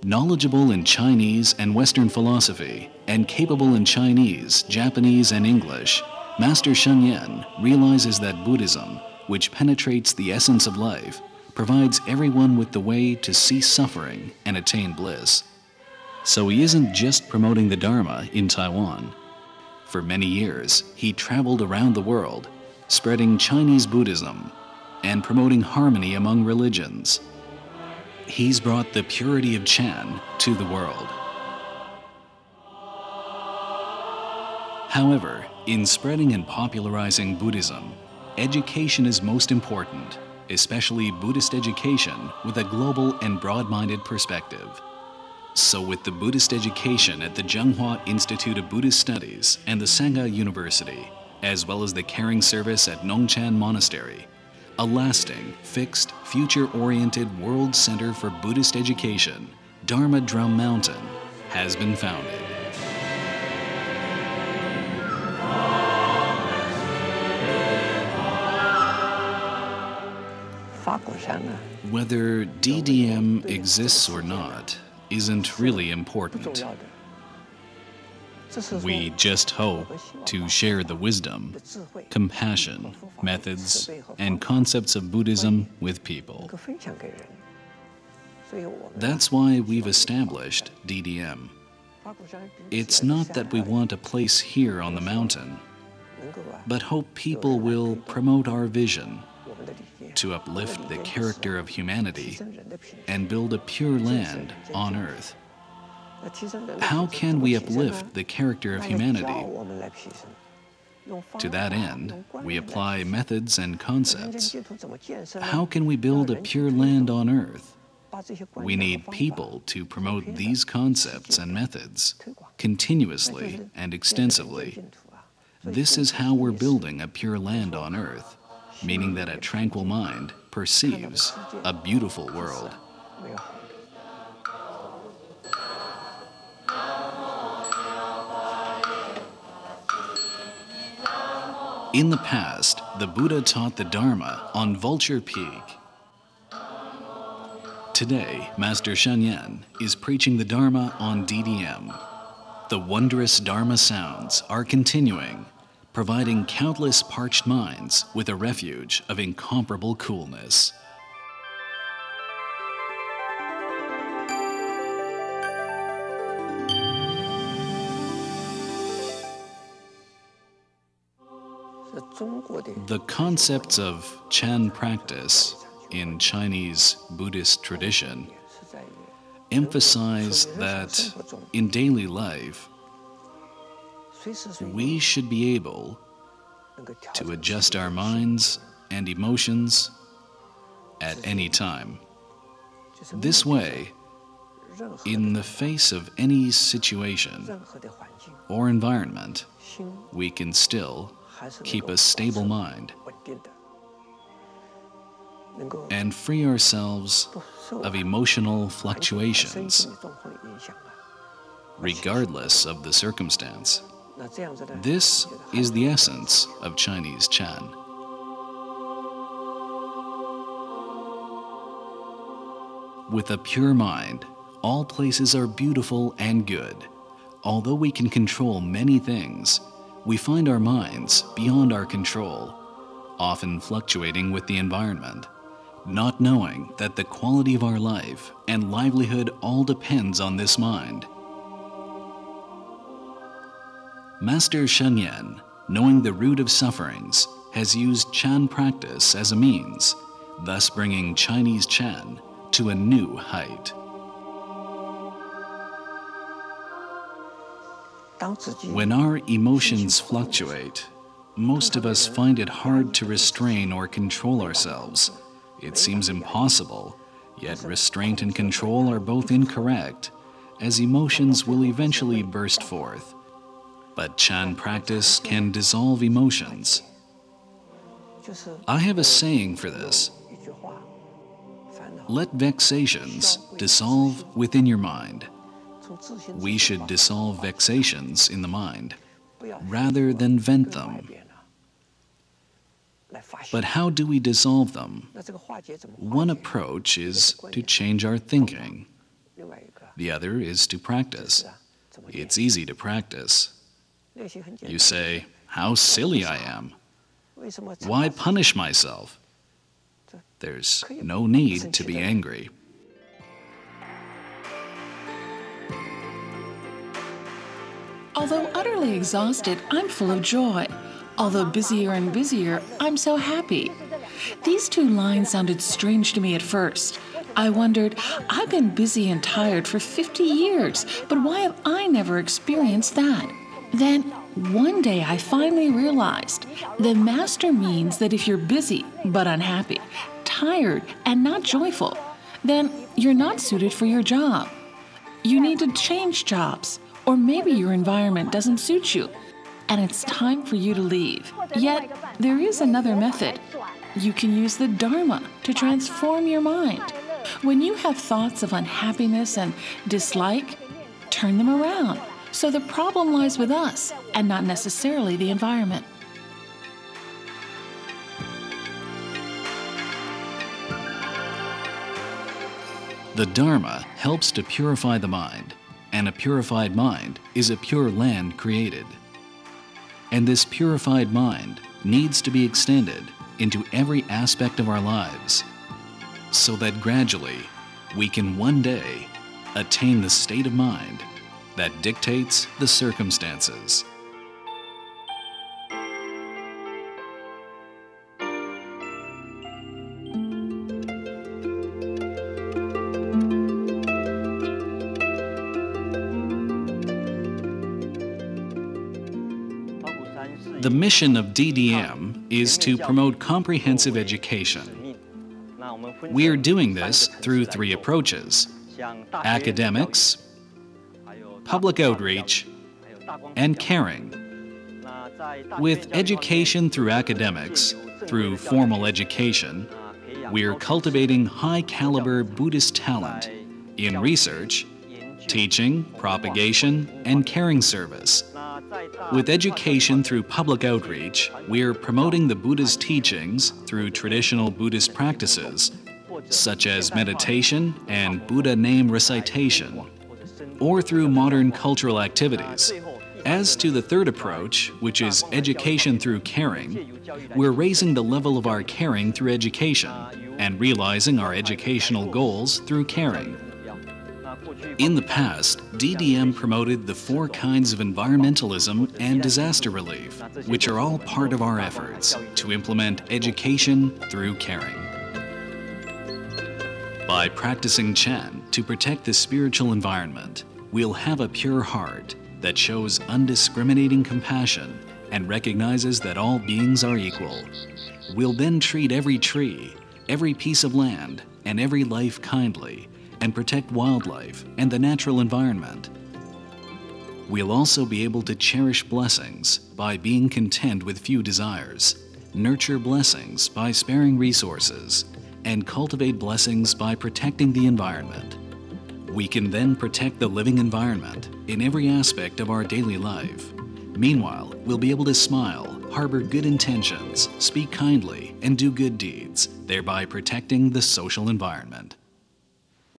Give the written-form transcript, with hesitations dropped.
Knowledgeable in Chinese and Western philosophy, and capable in Chinese, Japanese, and English, Master Shyen realizes that Buddhism, which penetrates the essence of life, provides everyone with the way to cease suffering and attain bliss. So he isn't just promoting the Dharma in Taiwan. For many years, he traveled around the world, spreading Chinese Buddhism and promoting harmony among religions. He's brought the purity of Chan to the world. However, in spreading and popularizing Buddhism, education is most important, especially Buddhist education with a global and broad-minded perspective. So with the Buddhist education at the Zhenghua Institute of Buddhist Studies and the Sangha University, as well as the caring service at Nongchan Monastery, a lasting, fixed, future-oriented world center for Buddhist education, Dharma Drum Mountain, has been founded. Whether DDM exists or not isn't really important. We just hope to share the wisdom, compassion, methods, and concepts of Buddhism with people. That's why we've established DDM. It's not that we want a place here on the mountain, but hope people will promote our vision to uplift the character of humanity and build a pure land on earth. How can we uplift the character of humanity? To that end, we apply methods and concepts. How can we build a pure land on earth? We need people to promote these concepts and methods continuously and extensively. This is how we're building a pure land on earth, meaning that a tranquil mind perceives a beautiful world. In the past, the Buddha taught the Dharma on Vulture Peak. Today, Master Shyen is preaching the Dharma on DDM. The wondrous Dharma sounds are continuing, providing countless parched minds with a refuge of incomparable coolness. The concepts of Chan practice in Chinese Buddhist tradition emphasize that in daily life, we should be able to adjust our minds and emotions at any time. This way, in the face of any situation or environment, we can still keep a stable mind and free ourselves of emotional fluctuations, regardless of the circumstance. This is the essence of Chinese Chan. With a pure mind, all places are beautiful and good. Although we can control many things, we find our minds beyond our control, often fluctuating with the environment, not knowing that the quality of our life and livelihood all depends on this mind. Master Shyen, knowing the root of sufferings, has used Chan practice as a means, thus bringing Chinese Chan to a new height. When our emotions fluctuate, most of us find it hard to restrain or control ourselves. It seems impossible, yet restraint and control are both incorrect, as emotions will eventually burst forth. But Chan practice can dissolve emotions. I have a saying for this. Let vexations dissolve within your mind. We should dissolve vexations in the mind, rather than vent them. But how do we dissolve them? One approach is to change our thinking. The other is to practice. It's easy to practice. You say, how silly I am. Why punish myself? There's no need to be angry. Although utterly exhausted, I'm full of joy. Although busier and busier, I'm so happy. These two lines sounded strange to me at first. I wondered, I've been busy and tired for 50 years, but why have I never experienced that? Then, one day I finally realized the Master means that if you're busy but unhappy, tired and not joyful, then you're not suited for your job. You need to change jobs, or maybe your environment doesn't suit you, and it's time for you to leave. Yet, there is another method. You can use the Dharma to transform your mind. When you have thoughts of unhappiness and dislike, turn them around. So the problem lies with us and not necessarily the environment. The Dharma helps to purify the mind, and a purified mind is a pure land created. And this purified mind needs to be extended into every aspect of our lives, so that gradually we can one day attain the state of mind that dictates the circumstances. The mission of DDM is to promote comprehensive education. We are doing this through three approaches: academics, public outreach, and caring. With education through academics, through formal education, we are cultivating high-caliber Buddhist talent in research, teaching, propagation, and caring service. With education through public outreach, we are promoting the Buddha's teachings through traditional Buddhist practices, such as meditation and Buddha name recitation, or through modern cultural activities. As to the third approach, which is education through caring, we're raising the level of our caring through education and realizing our educational goals through caring. In the past, DDM promoted the 4 kinds of environmentalism and disaster relief, which are all part of our efforts to implement education through caring. By practicing Shyen to protect the spiritual environment, we'll have a pure heart that shows undiscriminating compassion and recognizes that all beings are equal. We'll then treat every tree, every piece of land, and every life kindly, and protect wildlife and the natural environment. We'll also be able to cherish blessings by being content with few desires, nurture blessings by sparing resources, and cultivate blessings by protecting the environment. We can then protect the living environment in every aspect of our daily life. Meanwhile, we'll be able to smile, harbor good intentions, speak kindly, and do good deeds, thereby protecting the social environment.